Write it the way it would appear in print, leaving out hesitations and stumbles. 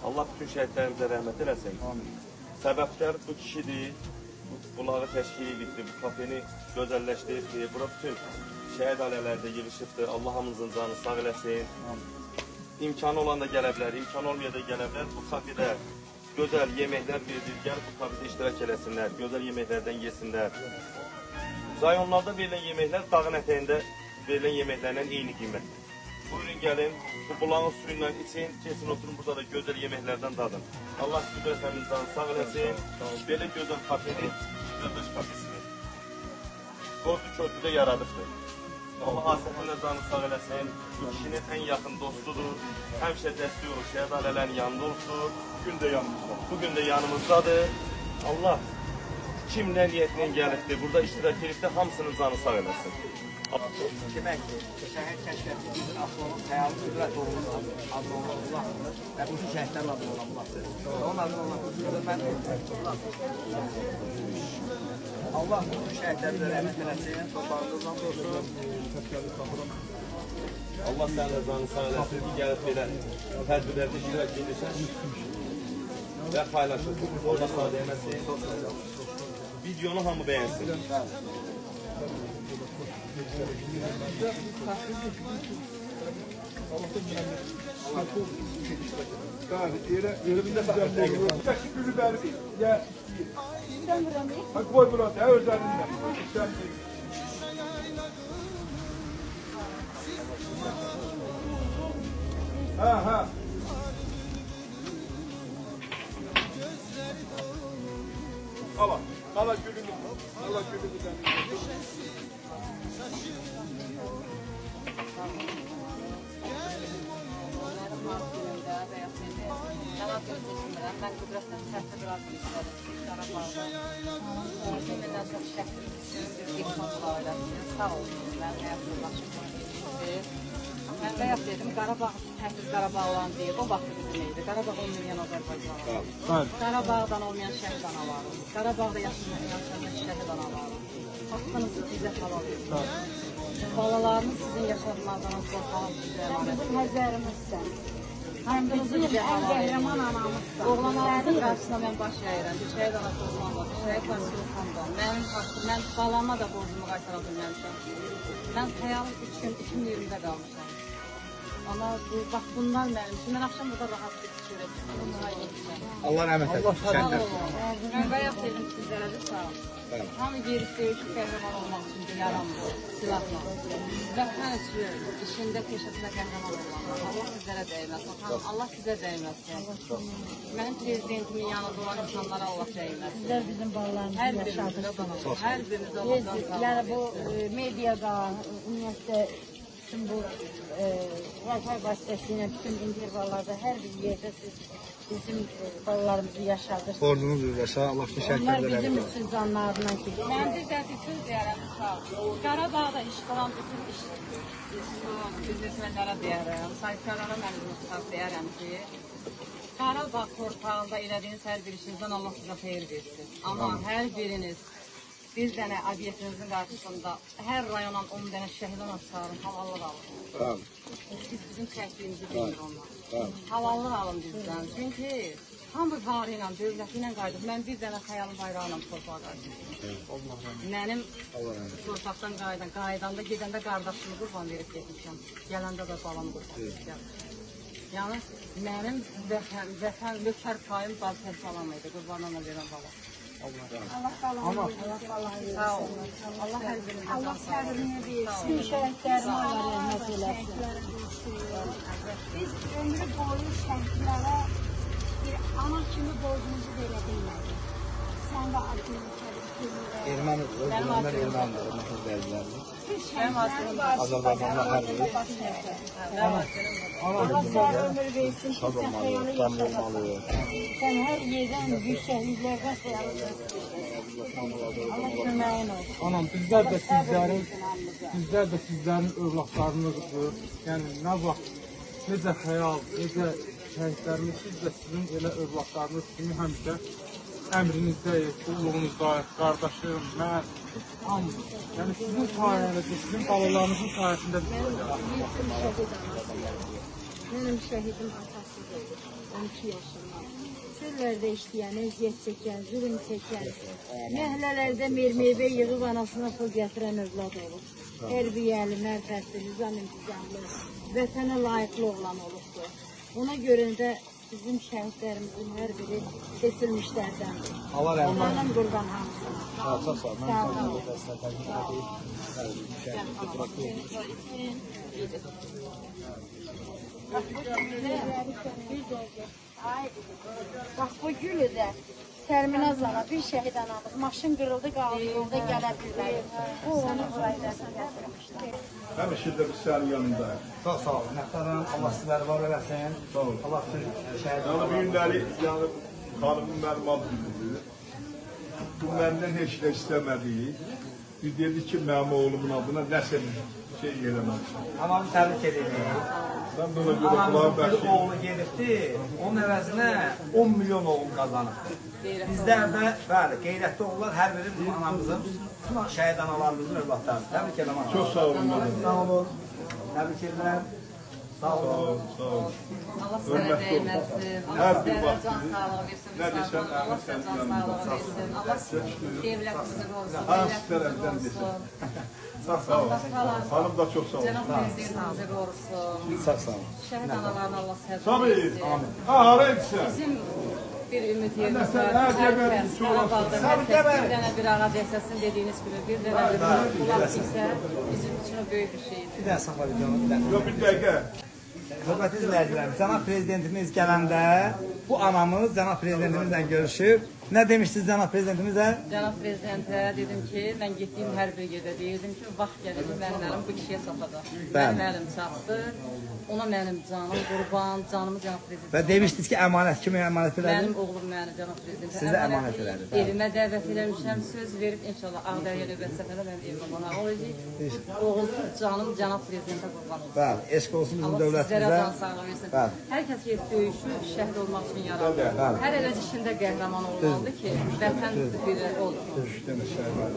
Allah bütün şəhidlərimizə rəhmət eləsin. Səbəbkar bu kişidir. Bulağı təşkil edibdir, bu kafeni gözəlləşdiribdir. Bura bütün şəhid ailələri də yığışıbdır. Allah hamımızın canını sağ eləsin. İmkanı olan da gələ bilər, imkanı olmayan da gələ bilər. Bu kafedə gözəl yeməklər verilir. Gəlib bu kafedə iştirak eləsinlər, gözəl yeməklərdən yesinlər. Rayonlarda verilən yeməklər dağın ətəyində verilən yeməklərlə eyni qiymətdir. Buyurun gəlin, bu bulağın suyunla için, kesin oturun burada da gözəl yeməklərdən dadın. Allah Qüdrət əminizdən sağ eləsin. Belə gözəl kafeni, qardaş kafesini Qordu körpüdə yaradıbdır. Allah asətinlə canı sağ eləsin. Bu kişinin ən yaxın dostudur. Həmişə dəstək olur, şəhid ailələrin yanında olsun. Bugün də yanımızdadır. Allah kim nə niyyətlə gəlibdir, burada iştirak edibdir, hamısının canı sağ eləsin. Demək ki, şəhər kəşfiyyatımızın asılının xəyali qüdrət oğlunun adını olan Allah'dır və bütün şəhidlərin adını olan Allah'dır. Onun adını olan qüdrətlə mən Allah bütün şəhidlərimizə rəhmət eləsin, torpağınızdan olsun. Allah sənə canı sağ eləsin ki, gəlib belə tədbirlərdə iştirak edirsən və paylaşırsın. Orada sağ deyəməsin. Videonu hamı bəyənsin. Teşekkürlü verdi. Ya. Bak koy burası ya özlerinden. Ha. Allah gülünü. Allah gülünü. Ben Qüdrətdən səhvə bırakdım istədim. Qarabağda. Məndən çox şəhidimizin bir qismət ailəsinin sağ olsun. Mən həyatımı başlayıb. Mən bayaq dedim, Qarabağ təhsil Qarabağ olan deyib, o vaxtı bizim idi. Qarabağ olmayan Azərbaycan var. Qarabağdan olmayan şəhid anaları. Qarabağda yaşayan şəhid anaları. Haqqınızı bizə halal edin. Balalarınız sizin yaşadığınızdan qorxalım sizə emanet. Bizim həzərimizsən. Həm bizim ən qəhrəman anamızsan. Oğlanların qarşısına mən baş əyirəm. Bir şəhid anası olmamda, bir şəhid qarşısı olmamda. Mənim haqqım, mən balama da borcumu qaytara bilməmişəm. Mən xəyalım 3 gün 2020-də qalmışam. Amma bax bundan mənim üçün, mən axşam burada rahat bir çörək. Allah rəhmət eləsin. Mən bayaq dedim sizlərə də sağ olun. Hamı geri döyüşüb qəhrəman olmaq üçün yaranmır, silahla. Vətən üçün, işində, peşəsində qəhrəman olmaq. Allah sizlərə dəyməsin, Allah sizə dəyməsin. Mənim prezidentimin yanında olan insanlara Allah dəyməsin. Sizlər bizim balalarımızı yaşadırsınız. Hər birimiz Allah'dan sağ olun. Yəni bu mediada, ümumiyyətlə, bütün bu Wi-Fi vasitəsilə bütün intervallarda hər bir yerdə siz bizim balalarımızı yaşadırsınız. Ordunuz üzrəsə, Allah üçün Onlar şəhidlərlə bizim üçün canlarından keçir. Mən bizə bütün deyərəm, sağ olun. Qarabağda iş qalan bütün biznesmenlərə deyərəm, sahibkarlara mən deyərəm ki, Qarabağ torpağında elədiyiniz hər bir işinizdən Allah sizə xeyir versin. Amma hər biriniz bir dənə obyektinizin qarşısında hər rayondan 10 dənə şəhid anası çağırın, halallıq alın. Siz bizim çəkdiyimizi bilir onlar. Halallıq alın bizdən. Çünki hamı varı ilə, dövləti ilə qayıdıb. Mən bir dənə xəyalın bayrağı ilə torpağa qayıdım. Mənim torpaqdan qaydanda, gedəndə qardaşımı qurban verib getmişəm. Gələndə də balamı qurban verib. Yəni, mənim vətən, lütfər payım baltər salam idi, qurbanlarına verən bala. Allah qalanı versin. Sağ olun. Allah hər birinizə Allah səbrini versin. Şəhidlərin Allah rəhmət eləsin. Biz ömrü boyu şəhidlərə bir ana kimi borcumuzu verə bilmədik. Sən də adını Erməni, özünlər ermənidir, məhz dəyizlərdir. Azərbaycanlar hər biri. Allah sənə ömür versin, ki sən xəyali yaşadasın. Sən hər yerdən bir şəhidlərdən xəyali yaşadasın. Allah köməyin olsun. Anam, bizlər də sizlərin övladlarınızdır. Yəni, nə vaxt, necə xəyal, necə şəhidlərimiz, siz də sizin elə övladlarınız kimi həmişə əmrinizdəyik, qulluğunuzdayıq, qardaşım, mən, hamı. Yəni, sizin sayənizdə, sizin balalarınızın sayəsində biz Benim şehidim atasız oldu. 12 yaşında. Çöllərdə işləyən, əziyyət çəkən, zulüm çəkən, məhəllələrdə meyvə yığıb anasına pul gətirən övlad olub. Tərbiyəli, mərfətli, nizam-intizamlı, vətənə layiqli oğlan olubdur. Ona görə də bizim şəhidlərimizin hər biri seçilmişlərdəndir. Allah rəhmət eylesin. Onların qurban hamısına. Çok sağ olun. Sağ olun. Bax bu gülü də Sərminaz ana, bir şəhid anamız, maşın qırıldı, qaldı, yolda gələ bilmədi. Bu onu buraya gətirmişdir. Həmişə də biz sənin yanındayıq. Çok sağ olun. Muhtarım, Allah sizləri var eləsin. Sağ olun. Allah bütün şəhid Yəni bu günləri yəni xanımın mənim ad günüdür. Bu məndən heç də istəmədiyi. Bir dedi ki, mənim oğlumun adına nəsə bir şey eləməmişəm. Anamı təbrik edirəm. Ben de ona göre kulağa Anamızın bir bəxşiyim. oğlu gedibdi, onun əvəzinə 10 milyon oğul qazanıbdı. Bizlər də, bəli, qeyrətli oğullar hər biri bizim anamızın, şəhid analarımızın övladlarıdır. Təbrik edirəm anamı. Çok sağ olun. Mənim. Sağ olun. Təbrik edirəm. Sağ Sağ olun. olun, sağ olun. Allah sizlərə Hörmətli olun. dəyməsin. Hər Allah bir sizlərə vaxt can sağlığı versin. nə desəm, Allah sizə sənin can yanında. sağlığı versin. Allah evlət sizin olsun. Hansı millət sizin tərəfdən olsun. desəm. Sağ olun. Allah qalan. Hanım da çok sağ olun. Cənab prezidentimizi qorusun. Sağ olun. Şəhid analarına Allah səbr Tabii. versin. Ha, hara etsən? Bizim bir ümid yerimiz Sən var. hər Hər gəbərin kəs, çox Qarabağda hər kəs bir dənə bir ağac əksin dediyiniz kimi bir dənə bir kulaq isə bizim üçün o böyük bir şeydir. Bir dənə saxla videonu, bir dənə. Yok bir dəqiqə. Hörmətli izləyicilərimiz, cənab prezidentimiz gələndə bu anamız cənab prezidentimizlə görüşüb. Nə demişdiniz cənab prezidentimizə? Cənab prezidentə dedim ki, mən getdiyim hər bir yerdə deyirdim ki, vaxt gəlir ki, mənim əlim bu kişiyə çatacaq. Mənim əlim çatdı. Ona mənim canım qurban, canımı cənab prezident. Və demişdiniz ki, əmanət kimi əmanət elədi? Mənim oğlum məni cənab prezidentə Sizə əmanət elədi, bəli. Evimə dəvət eləmişəm, söz verib inşallah Ağdərya növbət səfərə mənim evimə qonaq olacaq. Oğulsuz canım cənab prezidentə qurban olsun. Bəli, eşq olsun bizim Allah sizlərə dövlətimizə. can sağlığı versin. Bəli. Hər kəs ki, döyüşür, şəhid olmaq üçün yaranır. Bəli. Hər el öz işində qəhrəman olmalıdır ki, vətən bir olsun. Üç dənə şey var.